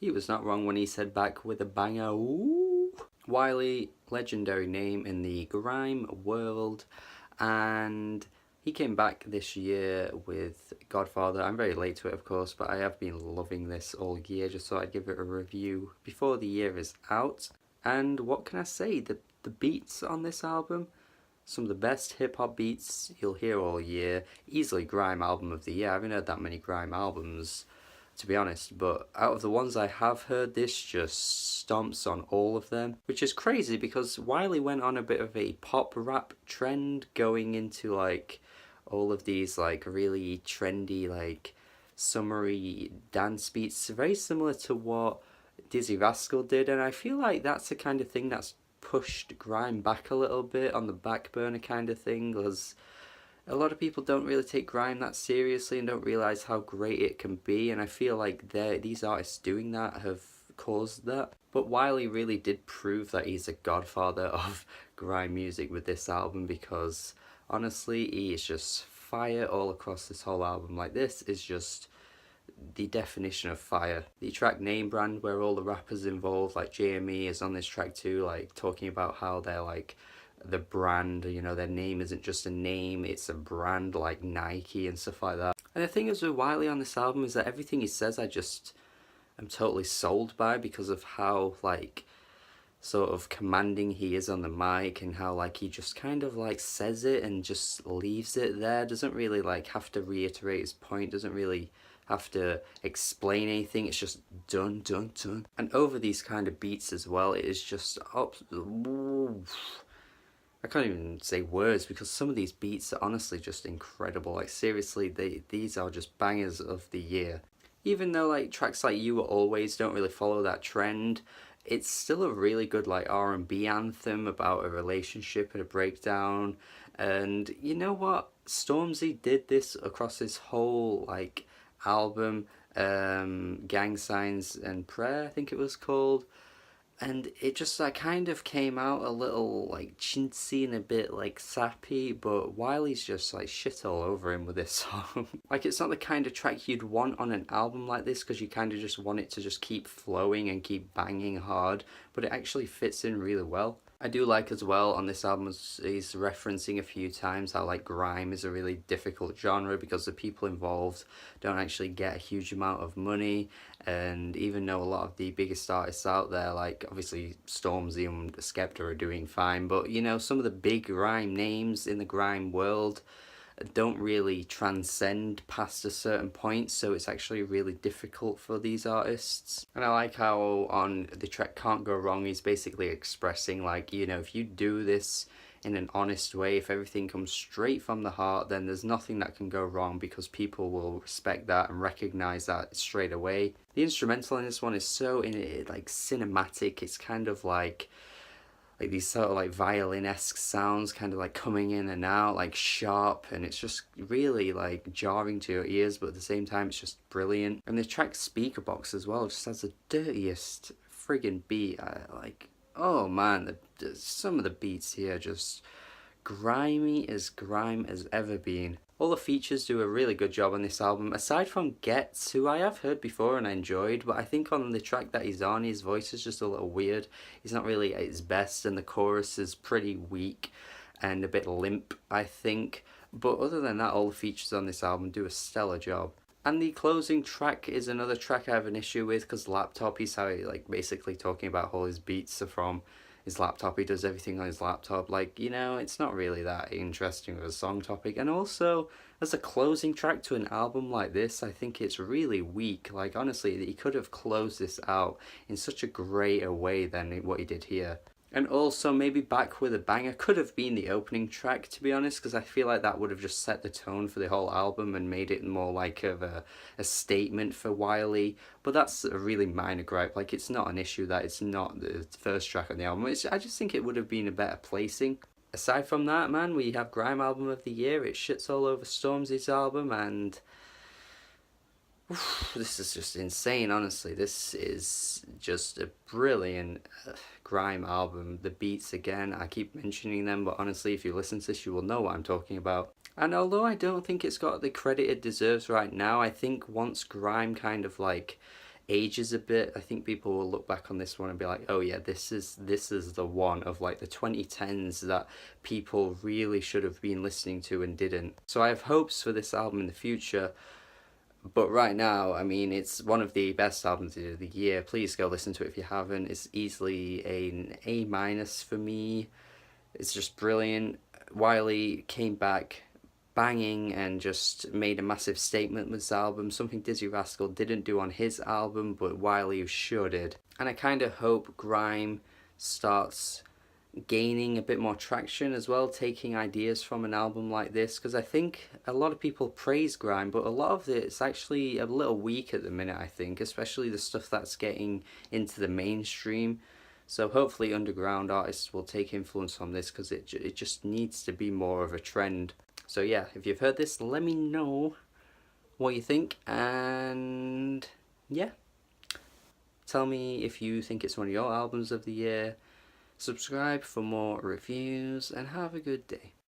He was not wrong when he said back with a banger. Ooh. Wiley, legendary name in the grime world, and he came back this year with Godfather. I'm very late to it, of course, but I have been loving this all year. Just thought I'd give it a review before the year is out. And what can I say? The beats on this album, some of the best hip-hop beats you'll hear all year. Easily grime album of the year. I haven't heard that many grime albums, to be honest, but out of the ones I have heard, this just stomps on all of them, which is crazy because Wiley went on a bit of a pop rap trend, going into like all of these like really trendy like summery dance beats, very similar to what Dizzy Rascal did, and I feel like that's the kind of thing that's pushed grime back a little bit on the back burner kind of thing, because a lot of people don't really take grime that seriously and don't realise how great it can be, and I feel like these artists doing that have caused that. But Wiley really did prove that he's a godfather of grime music with this album, because honestly he is just fire all across this whole album. Like, this is just the definition of fire. The track Name Brand, where all the rappers involved like JME is on this track too, like talking about how they're like the brand, you know, their name isn't just a name, it's a brand like Nike and stuff like that. And the thing is with Wiley on this album is that everything he says I'm totally sold by, because of how like sort of commanding he is on the mic, and how like he just kind of like says it and just leaves it there, doesn't really like have to reiterate his point, doesn't really have to explain anything, it's just done. And over these kind of beats as well, it is just I can't even say words, because some of these beats are honestly just incredible. Like seriously, these are just bangers of the year. Even though like tracks like You Were Always don't really follow that trend, it's still a really good like R&B anthem about a relationship and a breakdown. And you know what? Stormzy did this across his whole like album, Gang Signs and Prayer I think it was called. And it just like kind of came out a little like chintzy and a bit like sappy, but Wiley's just like shit all over him with this song. Like, it's not the kind of track you'd want on an album like this, because you kind of just want it to just keep flowing and keep banging hard, but it actually fits in really well. I do like as well on this album he's referencing a few times how like grime is a really difficult genre because the people involved don't actually get a huge amount of money, and even though a lot of the biggest artists out there, like obviously Stormzy and Skepta are doing fine, but you know, some of the big grime names in the grime world don't really transcend past a certain point, so it's actually really difficult for these artists. And I like how on the track Can't Go Wrong he's basically expressing like, you know, if you do this in an honest way, if everything comes straight from the heart, then there's nothing that can go wrong, because people will respect that and recognize that straight away. The instrumental in this one is so like cinematic. It's kind of like these sort of like violin-esque sounds kind of like coming in and out, like sharp, and it's just really like jarring to your ears, but at the same time it's just brilliant. And the track Speakerbox as well just has the dirtiest friggin' beat. Like, oh man, some of the beats here just grimy as grime has ever been. All the features do a really good job on this album, aside from Gets, who I have heard before and I enjoyed, but I think on the track that he's on, his voice is just a little weird. He's not really at his best, and the chorus is pretty weak and a bit limp, I think. But other than that, all the features on this album do a stellar job. And the closing track is another track I have an issue with, because Laptop, he's how he like basically talking about all his beats are from his laptop, he does everything on his laptop. Like, you know, it's not really that interesting of a song topic. And also, as a closing track to an album like this, I think it's really weak. Like, honestly, he could have closed this out in such a greater way than what he did here. And also, maybe Back With a Banger could have been the opening track, to be honest, because I feel like that would have just set the tone for the whole album and made it more like of a statement for Wiley. But that's a really minor gripe. Like, it's not an issue that it's not the first track on the album. I just think it would have been a better placing. Aside from that, man, we have Grime Album of the Year. It shits all over Stormzy's album, and this is just insane, honestly. This is just a brilliant grime album. The beats, again, I keep mentioning them, but honestly, if you listen to this, you will know what I'm talking about. And although I don't think it's got the credit it deserves right now, I think once grime kind of like ages a bit. I think people will look back on this one and be like, oh yeah, this is the one of like the 2010s that people really should have been listening to and didn't. So I have hopes for this album in the future. But right now, I mean, it's one of the best albums of the year. Please go listen to it if you haven't. It's easily an A minus for me. It's just brilliant. Wiley came back banging and just made a massive statement with this album, something Dizzy Rascal didn't do on his album, but Wiley sure did. And I kind of hope grime starts gaining a bit more traction as well, taking ideas from an album like this, because I think a lot of people praise grime, but a lot of it's actually a little weak at the minute, I think, especially the stuff that's getting into the mainstream. So hopefully underground artists will take influence on this, because it just needs to be more of a trend. So yeah, if you've heard this, let me know what you think, and yeah, tell me if you think it's one of your albums of the year. Subscribe for more reviews, and have a good day.